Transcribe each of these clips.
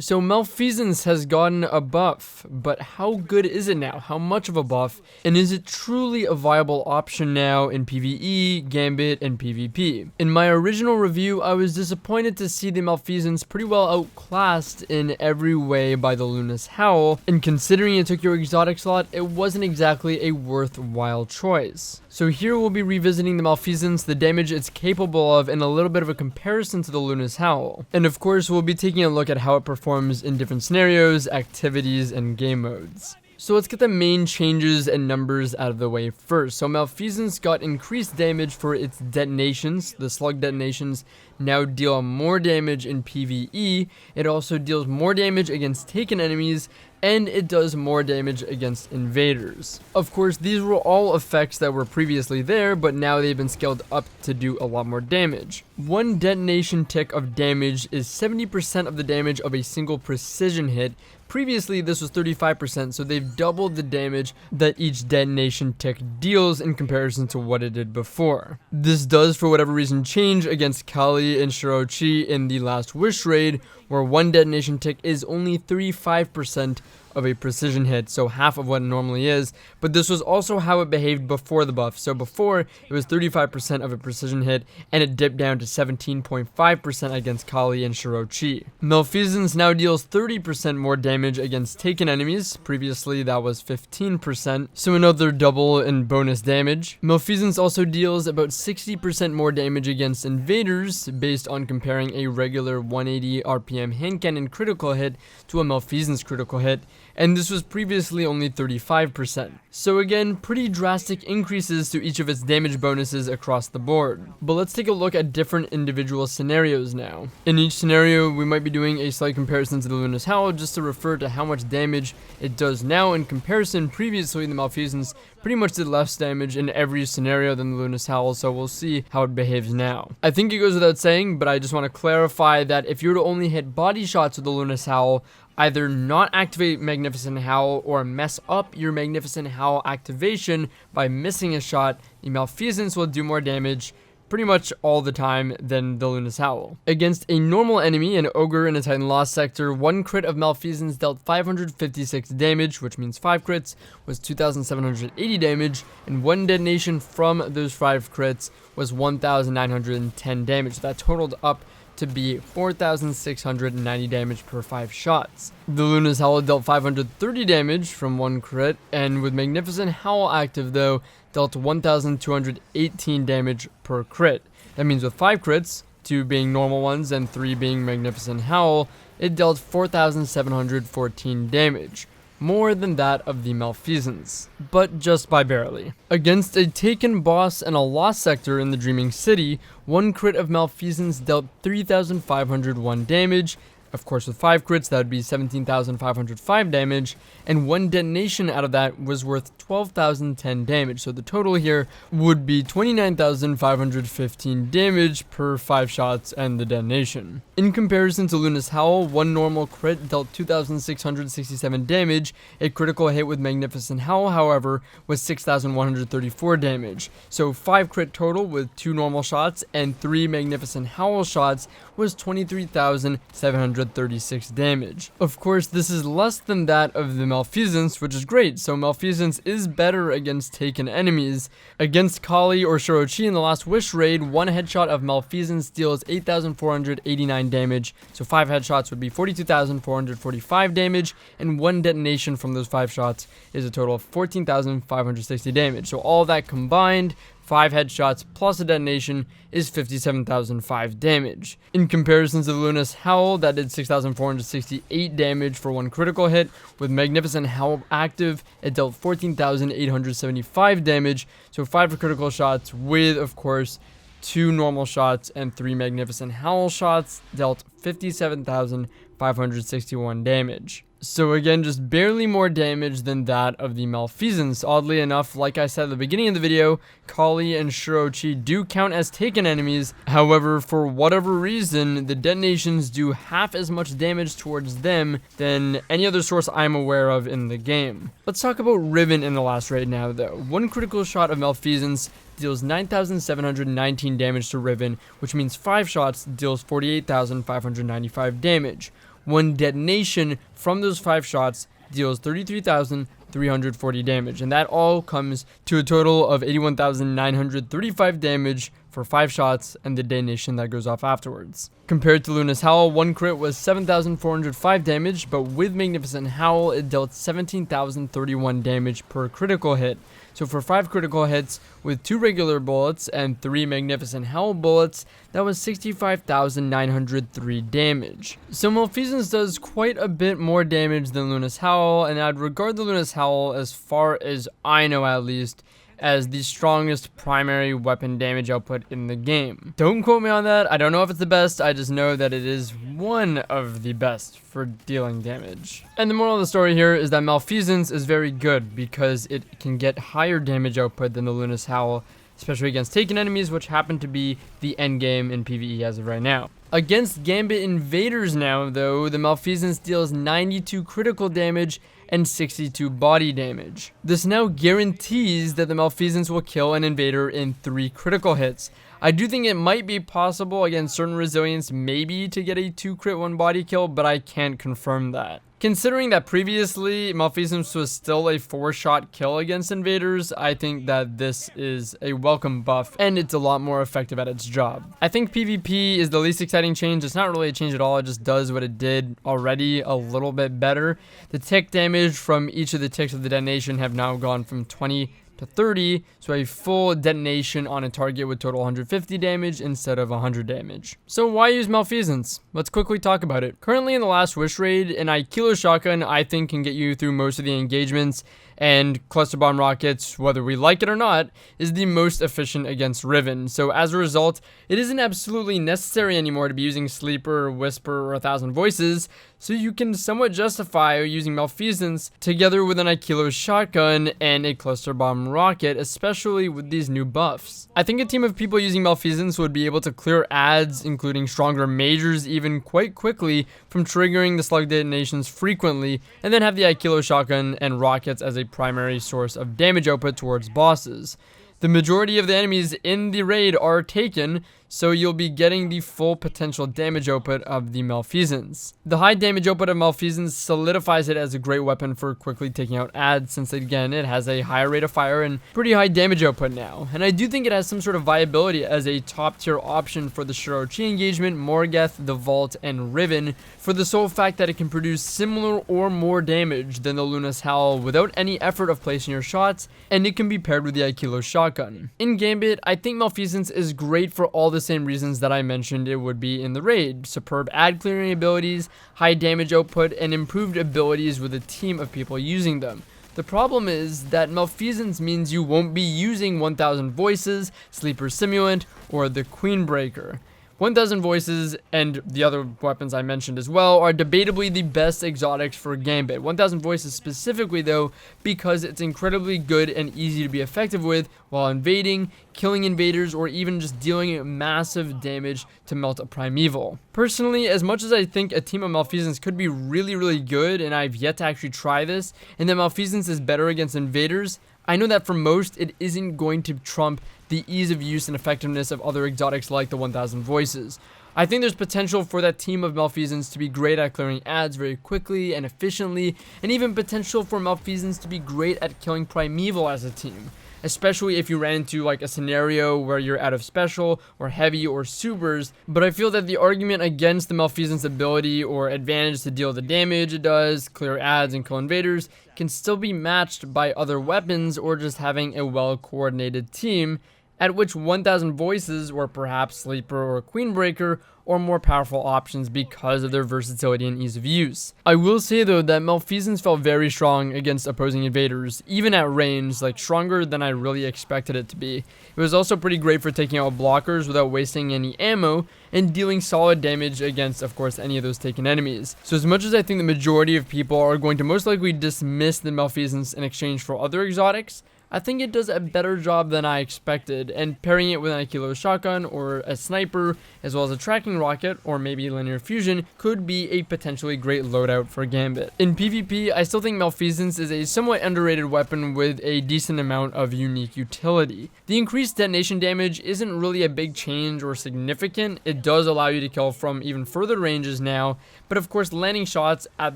So Malfeasance has gotten a buff, but how good is it now? How much of a buff? And is it truly a viable option now in PvE, Gambit, and PvP? In my original review, I was disappointed to see the Malfeasance pretty well outclassed in every way by the Luna's Howl, and considering it took your exotic slot, it wasn't exactly a worthwhile choice. So here we'll be revisiting the Malfeasance, the damage it's capable of, and a little bit of a comparison to the Luna's Howl. And of course, we'll be taking a look at how it performs in different scenarios, activities, and game modes. So let's get the main changes and numbers out of the way first. So Malfeasance got increased damage for its detonations. The slug detonations now deal more damage in PvE. It also deals more damage against taken enemies, and it does more damage against invaders. Of course, these were all effects that were previously there, but now they've been scaled up to do a lot more damage. One detonation tick of damage is 70% of the damage of a single precision hit. Previously, this was 35%, so they've doubled the damage that each detonation tick deals in comparison to what it did before. This does, for whatever reason, change against Kalli and Shirochi in the last Wish raid, where one detonation tick is only 35% of a precision hit, so half of what it normally is, but this was also how it behaved before the buff. So before, it was 35% of a precision hit, and it dipped down to 17.5% against Kalli and Shirochi. Malfeasance now deals 30% more damage against taken enemies. Previously, that was 15%, so another double in bonus damage. Malfeasance also deals about 60% more damage against invaders, based on comparing a regular 180 RPM hand cannon critical hit to a Malfeasance critical hit, and this was previously only 35%. So again, pretty drastic increases to each of its damage bonuses across the board. But let's take a look at different individual scenarios now. In each scenario, we might be doing a slight comparison to the Luna's Howl just to refer to how much damage it does now in comparison. Previously, the Malfeasance pretty much did less damage in every scenario than the Luna's Howl, so we'll see how it behaves now. I think it goes without saying, but I just want to clarify that if you were to only hit body shots with the Luna's Howl, either not activate Magnificent Howl or mess up your Magnificent Howl activation by missing a shot, the Malfeasance will do more damage pretty much all the time than the Luna's Howl. Against a normal enemy, an ogre in a Titan Lost sector, one crit of Malfeasance dealt 556 damage, which means 5 crits was 2,780 damage, and one detonation from those 5 crits was 1,910 damage. So that totaled up to be 4,690 damage per 5 shots. The Luna's Howl dealt 530 damage from one crit, and with Magnificent Howl active though, dealt 1,218 damage per crit. That means with 5 crits, 2 being normal ones and 3 being Magnificent Howl, it dealt 4,714 damage. More than that of the Malfeasance, but just by barely. Against a taken boss and a lost sector in the Dreaming City, one crit of Malfeasance dealt 3,501 damage. Of course, with 5 crits, that would be 17,505 damage, and one detonation out of that was worth 12,010 damage. So the total here would be 29,515 damage per 5 shots and the detonation. In comparison to Luna's Howl, one normal crit dealt 2,667 damage. A critical hit with Magnificent Howl, however, was 6,134 damage. So 5 crit total with 2 normal shots and 3 Magnificent Howl shots was 23,736 damage. Of course, this is less than that of the Malfeasance, which is great. So Malfeasance is better against taken enemies. Against Kalli or Shirochi in the last Wish raid, one headshot of Malfeasance deals 8,489 damage. So 5 headshots would be 42,445 damage, and one detonation from those 5 shots is a total of 14,560 damage. So all that combined, 5 headshots plus a detonation is 57,005 damage. In comparison to the Luna's Howl, that did 6,468 damage for one critical hit. With Magnificent Howl active, it dealt 14,875 damage. So 5 critical shots with, of course, 2 normal shots and 3 Magnificent Howl shots dealt 57,561 damage. So again, just barely more damage than that of the Malfeasance. Oddly enough, like I said at the beginning of the video, Kalli and Shirochi do count as taken enemies. However, for whatever reason, the detonations do half as much damage towards them than any other source I'm aware of in the game. Let's talk about Riven in the last raid now though. One critical shot of Malfeasance deals 9,719 damage to Riven, which means 5 shots deals 48,595 damage. one detonation from those 5 shots deals 33,340 damage, and that all comes to a total of 81,935 damage for 5 shots and the detonation that goes off afterwards. Compared to Luna's Howl, one crit was 7,405 damage, but with Magnificent Howl, it dealt 17,031 damage per critical hit. So for 5 critical hits with 2 regular bullets and 3 Magnificent Howl bullets, that was 65,903 damage. So Malfeasance does quite a bit more damage than Luna's Howl, and I'd regard the Luna's Howl, as far as I know at least, as the strongest primary weapon damage output in the game. Don't quote me on that. I don't know if it's the best. I just know that it is one of the best for dealing damage. And the moral of the story here is that Malfeasance is very good because it can get higher damage output than the Luna's Howl, especially against taken enemies, which happen to be the endgame in PvE as of right now. Against Gambit invaders now, though, the Malfeasance deals 92 critical damage and 62 body damage. This now guarantees that the Malfeasance will kill an invader in 3 critical hits. I do think it might be possible against certain resilience maybe to get a 2 crit 1 body kill, but I can't confirm that. Considering that previously Malfeasance was still a 4-shot kill against invaders, I think that this is a welcome buff and it's a lot more effective at its job. I think PvP is the least exciting change. It's not really a change at all. It just does what it did already a little bit better. The tick damage from each of the ticks of the detonation have now gone from 20 to 30, so a full detonation on a target would total 150 damage instead of 100 damage. So why use Malfeasance? Let's quickly talk about it. Currently in the last wish raid, an Aikilo shotgun I think can get you through most of the engagements, and cluster bomb rockets, whether we like it or not, is the most efficient against Riven. So as a result, it isn't absolutely necessary anymore to be using Sleeper, Whisper, or 1,000 Voices, so you can somewhat justify using Malfeasance together with an Aikilo shotgun and a cluster bomb rocket, especially with these new buffs. I think a team of people using Malfeasance would be able to clear adds, including stronger majors, even quite quickly from triggering the slug detonations frequently, and then have the Aikilo shotgun and rockets as a primary source of damage output towards bosses. The majority of the enemies in the raid are taken, so you'll be getting the full potential damage output of the Malfeasance. The high damage output of Malfeasance solidifies it as a great weapon for quickly taking out adds, since again it has a higher rate of fire and pretty high damage output now. And I do think it has some sort of viability as a top tier option for the Shirochi engagement, Morgeth, the Vault, and Riven, for the sole fact that it can produce similar or more damage than the Luna's Howl without any effort of placing your shots, and it can be paired with the Aikilo shotgun. In Gambit, I think Malfeasance is great for all the same reasons that I mentioned it would be in the raid: superb ad clearing abilities, high damage output, and improved abilities with a team of people using them. The problem is that Malfeasance means you won't be using 1,000 Voices, Sleeper Simulant, or the Queenbreaker. 1,000 Voices and the other weapons I mentioned as well are debatably the best exotics for Gambit. 1,000 Voices specifically though, because it's incredibly good and easy to be effective with while invading, killing invaders, or even just dealing massive damage to melt a primeval. Personally, as much as I think a team of Malfeasance could be really good, and I've yet to actually try this, and that Malfeasance is better against invaders, I know that for most, it isn't going to trump the ease of use and effectiveness of other exotics like the 1,000 Voices. I think there's potential for that team of Malfeasance to be great at clearing adds very quickly and efficiently, and even potential for Malfeasance to be great at killing primeval as a team, especially if you ran into like a scenario where you're out of special or heavy or supers. But I feel that the argument against the Malfeasance ability or advantage to deal the damage it does, clear adds, and kill invaders can still be matched by other weapons or just having a well-coordinated team, at which 1,000 Voices, or perhaps Sleeper or Queenbreaker, are more powerful options because of their versatility and ease of use. I will say though that Malfeasance felt very strong against opposing invaders, even at range, like stronger than I really expected it to be. It was also pretty great for taking out blockers without wasting any ammo, and dealing solid damage against, of course, any of those taken enemies. So as much as I think the majority of people are going to most likely dismiss the Malfeasance in exchange for other exotics, I think it does a better job than I expected, and pairing it with an kilo shotgun or a sniper, as well as a tracking rocket, or maybe linear fusion, could be a potentially great loadout for Gambit. In PvP, I still think Malfeasance is a somewhat underrated weapon with a decent amount of unique utility. The increased detonation damage isn't really a big change or significant. It does allow you to kill from even further ranges now, but of course landing shots at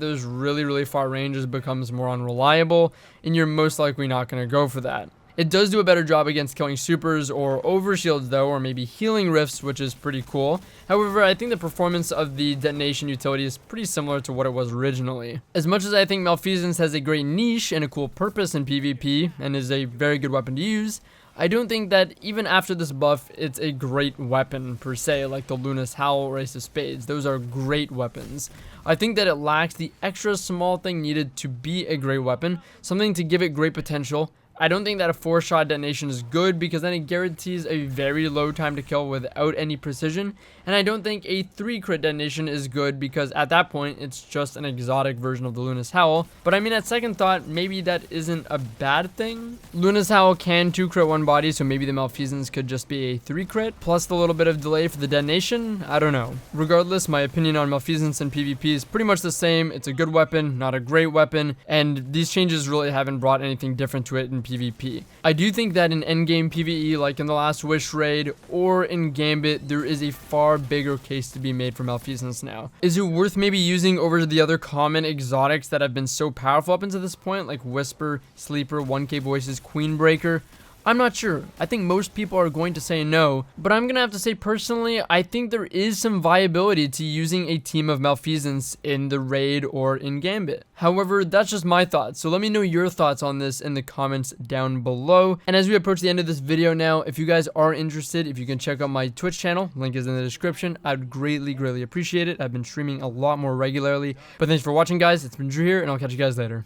those really far ranges becomes more unreliable, and you're most likely not going to go for that. It does do a better job against killing supers or overshields though, or maybe healing rifts, which is pretty cool. However, I think the performance of the detonation utility is pretty similar to what it was originally. As much as I think Malfeasance has a great niche and a cool purpose in PvP, and is a very good weapon to use, I don't think that even after this buff, it's a great weapon per se, like the Luna's Howl or Ace of Spades. Those are great weapons. I think that it lacks the extra small thing needed to be a great weapon, something to give it great potential. I don't think that a 4-shot detonation is good because then it guarantees a very low time to kill without any precision, and I don't think a 3-crit detonation is good because at that point it's just an exotic version of the Luna's Howl. But I mean, at second thought, maybe that isn't a bad thing. Luna's Howl can 2-crit one body, so maybe the Malfeasance could just be a 3-crit plus the little bit of delay for the detonation. I don't know. Regardless, my opinion on Malfeasance in PvP is pretty much the same. It's a good weapon, not a great weapon, and these changes really haven't brought anything different to it in PvP. I do think that in endgame PvE, like in the last Wish raid or in Gambit, there is a far bigger case to be made for Malfeasance now. Is it worth maybe using over the other common exotics that have been so powerful up until this point, like Whisper, Sleeper, 1K Voices, Queenbreaker? I'm not sure. I think most people are going to say no, but I'm gonna have to say personally, I think there is some viability to using a team of Malfeasance in the raid or in Gambit. However, that's just my thoughts, so let me know your thoughts on this in the comments down below. And as we approach the end of this video now, if you guys are interested, if you can check out my Twitch channel, link is in the description, I'd greatly appreciate it. I've been streaming a lot more regularly. But thanks for watching, guys. It's been Drew here, and I'll catch you guys later.